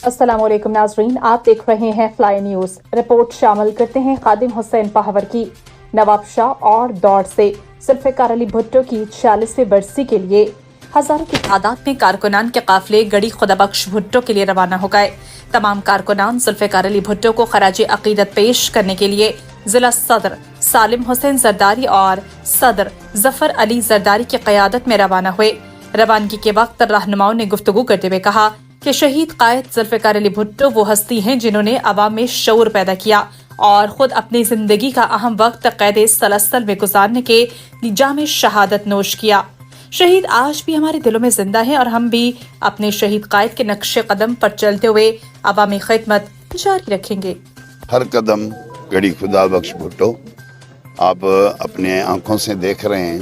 अस्सलाम वालेकुम नाजरीन, आप देख रहे हैं फ्लाई न्यूज। रिपोर्ट शामिल करते हैं खादिम हुसैन पहावर की। नवाब शाह और दौड़ से जुल्फ़िकार अली भुट्टो की 40वीं बरसी के लिए हजारों की तादाद में कारकुनान के काफिले गड़ी खुदाबख्श भुट्टो के लिए रवाना हो गए। तमाम कारकुनान जुल्फ़िकार अली भुट्टो को खराज अकीदत पेश करने के लिए जिला सदर सालिम हुसैन जरदारी और सदर जफर अली जरदारी की क़यादत में रवाना हुए। रवानगी के वक्त रहनुमाओं ने गुफ्तगू करते हुए कहा कि शहीद कायद जुल्फ़िकार अली भुट्टो वो हस्ती हैं जिन्होंने अवाम में शऊर पैदा किया और खुद अपनी जिंदगी का अहम वक्त कैद सलसल में गुजारने के निजाम शहादत नोश किया। शहीद आज भी हमारे दिलों में जिंदा है और हम भी अपने शहीद कायद के नक्शे कदम पर चलते हुए अवामी खिदमत जारी रखेंगे। हर कदम गड़ी खुदा बख्श भुट्टो। आप अपने आंखों से देख रहे हैं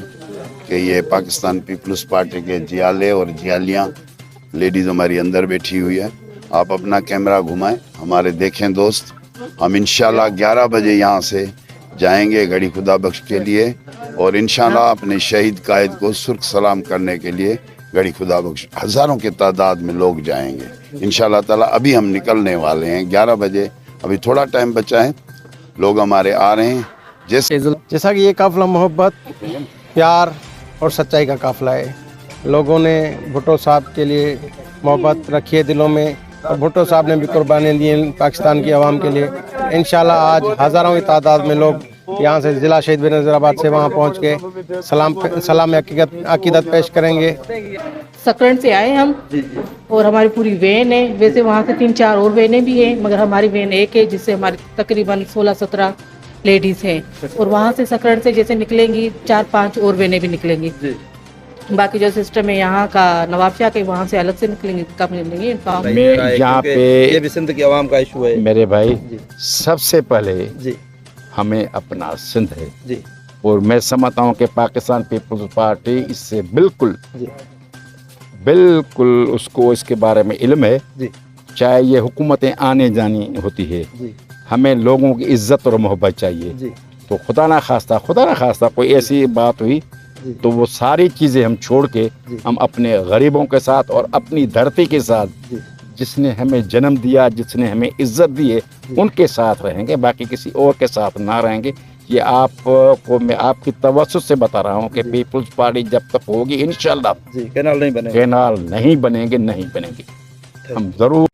कि ये पाकिस्तान पीपल्स पार्टी के जियाले और जियालियाँ लेडीज़ हमारी अंदर बैठी हुई है। आप अपना कैमरा घुमाएं, हमारे देखें दोस्त। हम इंशाल्लाह 11 बजे यहाँ से जाएंगे गड़ी खुदा बख्श के लिए और इंशाल्लाह अपने शहीद कायद को सुर्ख सलाम करने के लिए गड़ी खुदा बख्श हज़ारों की तादाद में लोग जाएंगे इंशाल्लाह ताला। अभी हम निकलने वाले हैं 11 बजे, अभी थोड़ा टाइम बचा है, लोग हमारे आ रहे हैं। जैसा कि ये काफ़िला मोहब्बत, प्यार और सच्चाई का काफ़िला है। लोगों ने भुट्टो साहब के लिए मोहब्बत रखी है दिलों में और भुट्टो साहब ने भी कुर्बानी दी है पाकिस्तान की आवाम के लिए। इंशाल्लाह आज हज़ारों की तादाद में लोग यहाँ से ज़िला शहीद बेनज़ीराबाद से वहाँ पहुँच के सलाम अकीदत पेश करेंगे। सकरन से आए हम और हमारी पूरी वैन है। वैसे वहाँ से 3-4 और वैनें भी हैं मगर हमारी वैन एक है जिससे हमारी तकरीबन 16-17 लेडीज़ हैं और वहाँ से सकरन से जैसे निकलेंगी 4-5 और वैनें भी निकलेंगी। बाकी जो सिस्टम है यहाँ का नवाब शाह के वहाँ से अलग से निकलेंगे, कब निकलेंगे। मैं यहाँ पे ये भी सिंध की आवाम का इशू है मेरे भाई। सबसे पहले जी हमें अपना सिंध है जी, और मैं समझता हूँ कि पाकिस्तान पीपल्स पार्टी इससे बिल्कुल उसको इसके बारे में इल्म है जी। चाहे ये हुकूमतें आने जानी होती है जी, हमें लोगों की इज्जत और मोहब्बत चाहिए जी। तो खुदा ना खास्ता कोई ऐसी बात हुई तो वो सारी चीज़ें हम छोड़ के हम अपने गरीबों के साथ और अपनी धरती के साथ जिसने हमें जन्म दिया, जिसने हमें इज्जत दी है, उनके साथ रहेंगे, बाकी किसी और के साथ ना रहेंगे। ये आपको मैं आपकी तवज्जुह से बता रहा हूँ कि पीपल्स पार्टी जब तक होगी इंशाल्लाह कैनाल नहीं बनेंगे, हम ज़रूर